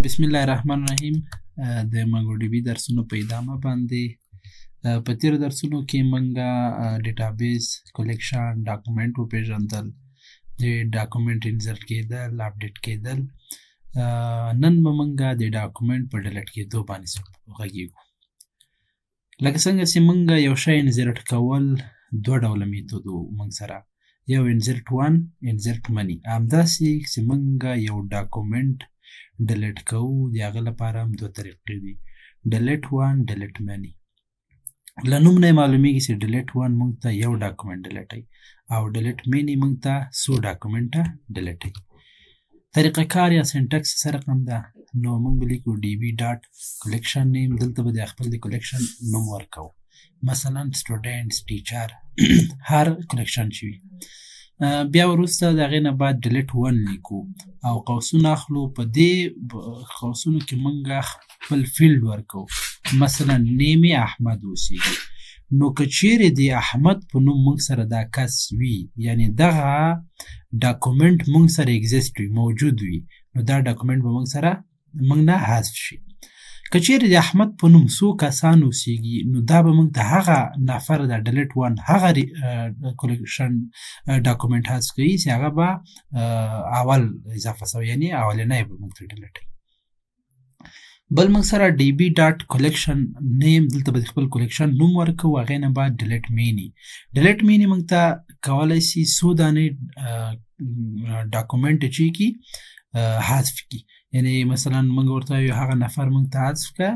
بسم الله الرحمن الرحیم. د MongoDB درسونو په ادامه باندې په تیر درسونو کې مونږه ډیټابیس کلیکشن ډاکومنټ وپېژندل، د ډاکومنټ انسرټ کېدل، اپډیټ کېدل. نن به مونږه د ډاکومنټ په ډیلیټ کېدو باندې غږیږو. لکه څنګه چې مونږه یو شی انسرټ کول دوه ډوله میتود و مونږ سره، یو انسرټ1 انسرټمنی. همداسې چې مونږه یو ډاکومنټ ډیلیټ کوو د هغه لپاره هم دوه طریقې دي، deleteOne deleteMany. له نوم نه یې معلومیږي چې deleteOne مونږ ته یو ډاکومنټ ډیلیټوي او deleteMany مونږ ته څو ډاکومنټه ډیلیټوي. طریقه کار یا سینټکس سره رقم ده. نو مونږ به لیکو db ډاټ کلیکشن نیم، دلته به د خپل د کلیکشن نوم ورکوو، مثلا سټوډنټس، ټیچر، هر کلیکشن چې وي. بیا وروسته د هغې نه بعد deleteOne لیکو او قوسونه اخلو. په دې قوسونو کې مونږ خپل فیلډ ورکوو، مثلا نیم احمد اوسیږي. نو که چیرې د احمد په نوم مونږ سره دا کس وي، یعنی دغه ډاکومنټ مونږ سره اگزیسټ وي، موجود وي، نو دا ډاکومنټ به مونږ نه حذف شي. که چیرې د احمد په نوم څو کسان اوسیږي، نو دا به مونږ ته هغه نفر د deleteOne هغه کلیکشن ډاکومنټ حذف کوي چې هغه به اول اضافه شوی، یعنی اولنی به مونږ ته ډیلیټوي. بل مونږ سره db ډاټ کلیکشن نیم، دلته به د خپل کلیکشن نوم ورکوو، هغې نه بعد deleteMany. deleteMany مونږ ته کولی شي څو دانې ډاکومنټ چې کی حذف کی. یعنی مثلا مونږ ورته وایو هغه نفر مونږ ته حذف که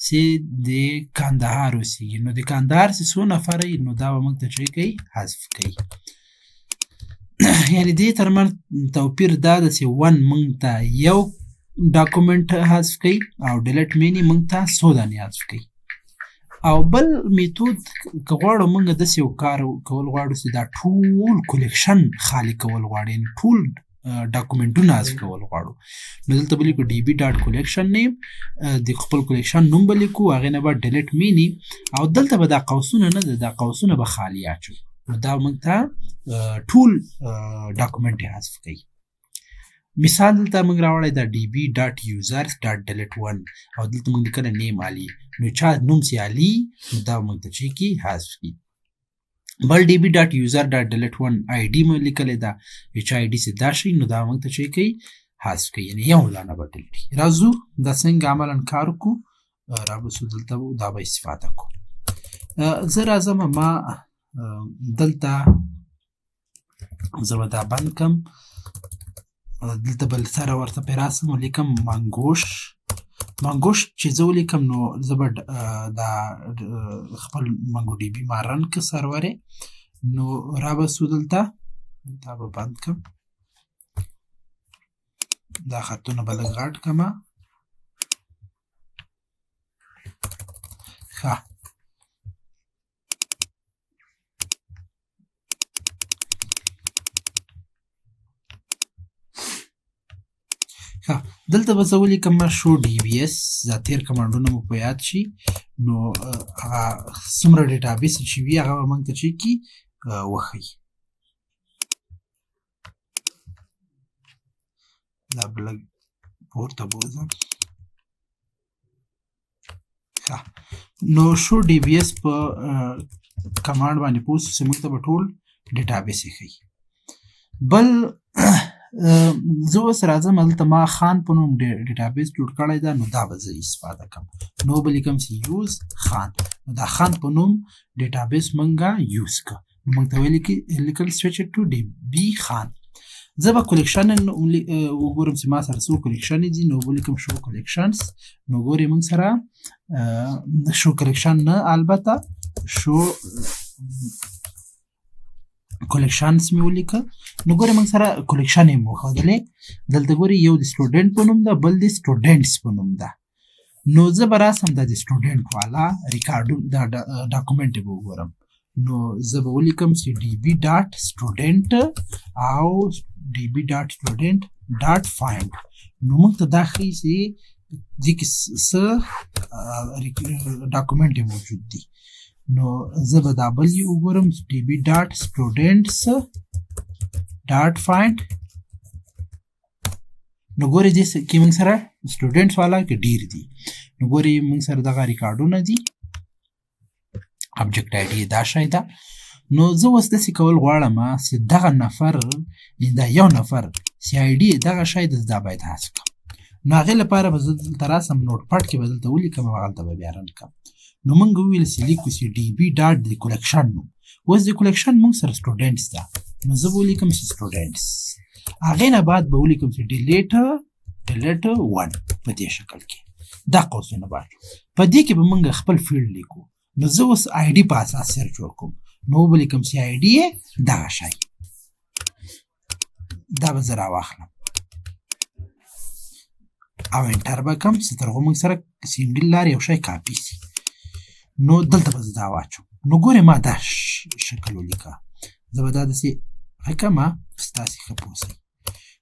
چې د کندهار اوسیږي، نو د کندهار چې څو نفره وي، نو دا به مونږ ته چې کوي حذف کوي. یعنی دې ترمنځ توپیر دا ده چې ون مونږ ته یو ډاکومنټ حذف کوي او deleteMany مونږ ته څو دانې حذف کوي. او بل میتود که غواړو مونږ داسې یو کار کول غواړو چې دا ټول کلیکشن خالي کول غواړو، یعنې ټول ډاکومنټونه حذف کول غواړو، نو دلته به لیکو db ډاټ کلیکشن نیم، د خپل کلیکشن نوم به لیکو، هغې نه بعد deleteMany، او دلته به دا قوسونه نه ده، دا قوسونه به خالي اچو، نو دا مونږ ته ټول ډاکومنټ یې حذف کوي. مثال دلته مونږ راوړی دا db ډاټ users ډاټ deleteOne، او دلته مونږ لیکلی نیم علي، نو چا نوم چې علي، نو دا مونږ ته چې کی حذف کی. بل db ډاټ user ډاټ deleteOne id مو لیکلی ده، یو چا id چې دا شي، نو دا مونږ ته چې کوي حذف کوي، یعنې یو دانه به ډیلیټ کړي. راځو دا څنګه عملا کار وکړو، رابسو دلته دا به استفاده کړو. زه راځم، ما دلته زه به دا بند کړم، دلته بل سره ورته پرې راسم ولیکم مانګوش چې زه ولیکم، نو زه به دا خپل MongoDB ما رن که سرور، نو رابسو دلته دا به بند کړم، دا خطونه به لږ غټ کړمه. ښه، دلته به زه ولیکم show dbs، دا تیر کمانډونه مو په یاد شي، نو هغه څومره ډیټابیس چې وي هغه به مونږ ته چې کي وښیي. دا به لږ پورته بوځم. ښه، نو show dbs په کمانډ باندې پوه شو چې مونږ ته به ټول ډیټابیس یې ښیي. بل زه اوس راځم، هلته ما خان په نوم ډیټابیس جوړ کړی ده، نو دا به زه استفاده کوم، نو به لیکم چې یوز خان، نو دا خان په نوم ډیټابیس مونږه یوز که، نو مونږ ته لیکل switch it to db خان. زه به کلیکشن وګورم چې ما سره څو کلیکشن دي، نو به لیکم show collections، نو ګورې مونږ سره show collection نه، البته show کلیکشنز مې ولیکه، نو ګورې موږ سره کلیکشن یې وښودلی. دلته ګورې یو د سټوډنټ په نوم ده، بل د سټوډنټس په نوم ده. نو زه به راسم دا د سټوډنټ والا ریکارډو دا ډاکومنټ یې به وګورم، نو زه به ولیکم چې db ډاټ سټوډنټ او db ډاټ سټوډنټ ډاټ فایند، نو موږ ته دا ښیي چې دې کې څه ډاکومنټ یې موجود دي. نو زه به دا بل یې وګورم db ډاټ سټوډنټس ډاټ فایند، نو ګورې دې کې موږ سره سټوډنټس والا کې ډیر دي نو ګورې موږ سره دغه ریکارډونه دي object id دا شی ده نو زه اوس داسې کول غواړم چې دغه نفر دا یو نفر چې id دغه شی ده دا باید حذف کړم نو هغې لپاره به زه دلته راسم نوټ پاډ کې به دلته ولیکم او هغلته به بیا رن کړم نو موږ وویل چې لیکو چې db ډاټ د کولکشن نوم اوس د کولکشن موږ سره سټوډنټس ده نو زه به ولیکم چې سټوډنټس هغې نه بعد به ولیکم چې deleteOne په دې شکل کې دا قوسونه بعد په دې کې به موږ خپل فیلډ لیکو نو زه اوس id په اساس سرچ وکړم نو به لیکم چې id یې دغه شی دا به زه راواخلم او انټر به کړم چې تر هغو موږ سره سینګل لارې یو شی کاپي سي نو دلته به زه دا واچوم نو ګورې ما دا شکل ولیکه زه به دا داسې وکړم ستاسې ښه پوه سئ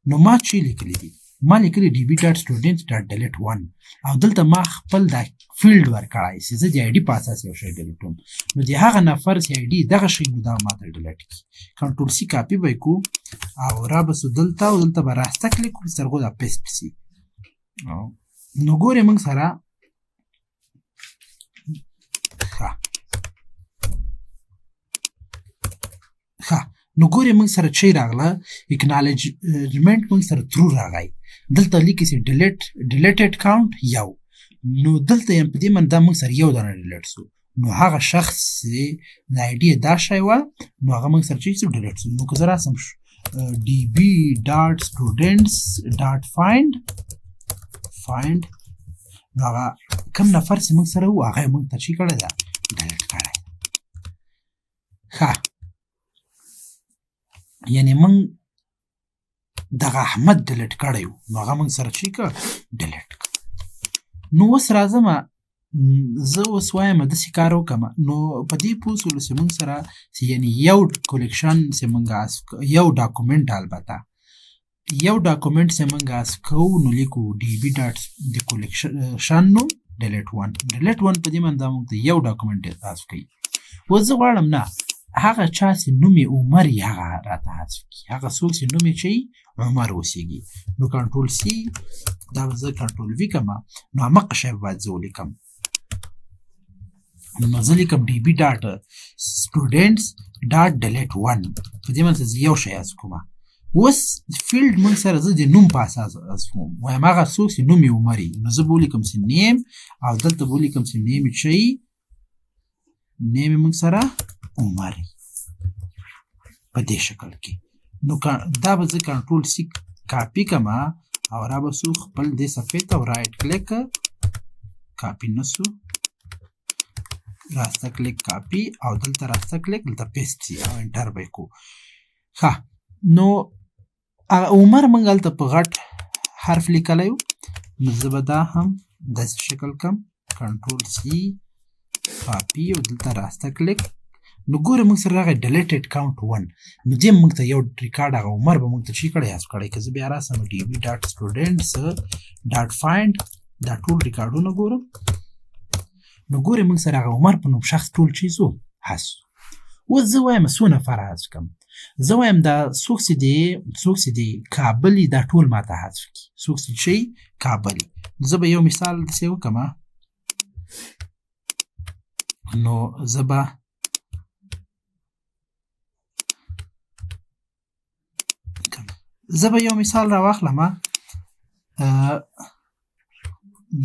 نو ما چې لیکلی دي ما لیکلی db.students.deleteOne او دلته ما خپل دا فیلډ ورکړی چې زه د آی ډي په اساس یو شی ډیلیټوم نو د هغه نفر چې آی ډي دغه شی نو دا ماته ډیلیټ کړي کنټرول سی کاپي به یې کړو او رابسو دلته او دلته به راسته کلیک کړو چې تر هغو دا پیسټ سي نو ګورې موږ سره ښه نو ګورې موږ سره چې راغله اکنالجمنټ موږ سره ترو راغی دلته لیکي چې deleted count یو نو دلته یم په دې من دا موږ سره یو دانه ډیلیټ سو نو هغه شخص چې د آی ډي دا شی وه نو هغه موږ سره چې سو ډیلیټ سو نو که زه راسم db.students.find نو هغه کم نفر چې موږ سره و هغه یې موږ ته چې کړی ده ډیلیټ کړی ښه یعنې موږ دغه احمد ډیلیټ کړی و نو هغه موږ سره چې که ډیلیټ کړ نو اوس راځم زه اوس وایم داسې کار وکړم نو په دې پوه شولو چې موږ سره یعنې یو کولیکشن چې موږ یو ډاکومنټ البته یو ډاکومنټ چې موږ حذف کوو نو لیکو db ډاټ د کولیکشن نوم deleteOne په دې باندې موږ ته یو ډاکومنټ حذف کوي اوس زه غواړم نه هغه چا چې نوم یې عمر یې هغه راته حذف کړي هغه څوک چې نوم یې چې عمر اوسېږي نو کنټرول سی دا به زه کنټرول وي کړم نو همغه شی به باید زه ولیکم نو زه لیکم db ډاټ students ډاټ deleteOne په دې باندې زه یو شی حذف کوم اوس فیلډ موږ سره زه د نوم په اساس حذف کوم وایم هغه څوک چې نوم یې عمر وي نو زه به ولیکم چې نیم او دلته به ولیکم چې نیم یې چې نیم یې موږ سره عمر په دې شکل کې نو دا به زه کنټرول سی کاپي کړم او رابسو خپل دې صفحې ته رایټ کلیک کاپي نه سو راسته کلیک کاپي او دلته راسته کلیک دلته پیسټ سي او انټر به یې کړو ښه نو عمر موږ هلته په غټ حرف لیکلی و نو زه به دا هم داسې شکل کړم کنټرول سی کاپي او دلته راسته کلیک نو ګوره موږ سره راغی deleted count 1 نو دې موږ ته یو ریکارډ هغه عمر به موږ ته چې کړی حذف کړی که زه بیا راسم db.students.find دا ټول ریکارډونه ګورم نو ګورې موږ سره هغه عمر په نوم شخص ټول چې سو حذف اوس زه وایم څو نفر حذف کړم زه وایم دا څوک چې دی کابل دا ټول ما ته حذف کړي څوک چې کابل زه به یو مثال داسې وکړم نو زه به یو مثال راواخلم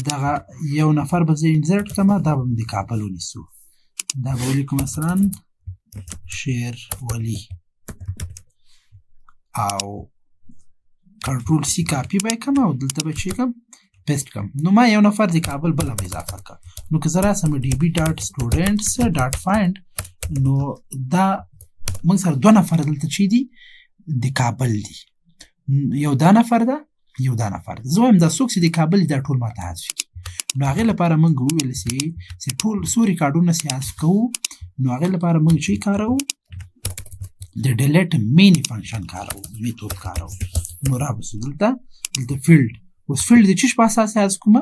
دغه یو نفر به زه انزرټ کړم دا به د کابل ونیسو دا به ولیکو مثلا شیر ولی او کنټرول سی کاپي به یې کړم او دلته به چې کړم پیسټ کړم نو ما یو نفر د کابل بله به اضافه کړه نو که زه راسم db.students.find نو دا موږ سره دوه نفر دلته چې دي د کابل دي یو دا نفر ده یو دا نفر ده زه وایم دا څوک چې د کابل دا ټول ما ته حذف کړي نو هغې لپاره موږ وویل چې ټول څو ریکارډونه چې حذف کوو نو هغې لپاره موږ چې کاروو د deleteMany فنکشن کاروو میتود کاروو نو رابسو دلته فیلډ اوس فیلډ د چیش په اساس حذف کوم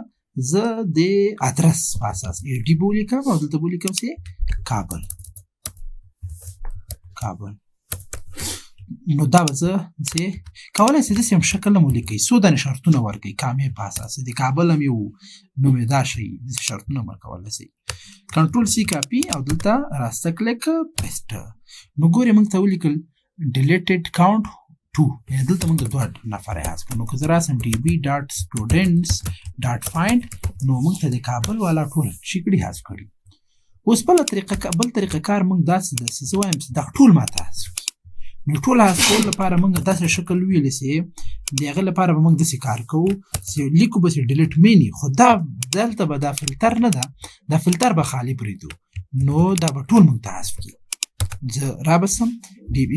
زه د ادرس په اساس AD به ولیکم او دلته به ولیکم چې کابل نو دا به زه چې کولی شي داسې هم شکل هم ولیکئ څو دانې شرطونه ورکئ کامې په اساس د کابل هم یو نوم یې دا شی داسې شرطونه هم ورکولی شئ کنټرول سی کاپي او دلته راسته کلیک پیسټ نو ګورئ موږ ته ولیکل ډیلیټډ کاونټ 2 یعنې دلته موږ د 2 نفره حذف کړو نو که زه راسم db ډاټ سټوډنټس ډاټ فایند نو موږ ته د کابل والا ټول شي کړي حذف کړي اوس بل طریقه کار موږ داسې زه وایم چې دغه ټول ماته حذف کړي نو ټول حذف کولو لپاره موږ داسې شکل ویلی سي د هغه لپاره به موږ داسې کار کوو چې لیکو به چې deleteMany خو دا دلته به دا فلټر نه ده دا فلټر به خالي پرېږدو نو دا به ټول موږ ته حذف کړي زه رابسم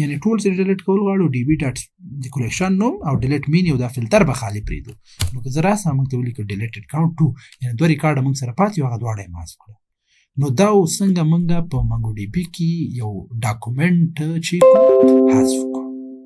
یعنې ټول چې ډیلیټ کول غواړو db ډاټ د کولیکشن نوم او deleteMany او دا فلټر به خالي پرېږدو نو که زه راسم موږ ته ولیکو deleted count 2 یعنې 2 ریکارډه موږ سره پاتې وو هغه دواړه یې حذف کړو نو دا څنګه موږ په MongoDB کې یو ډاکومنټ چې حذف کړو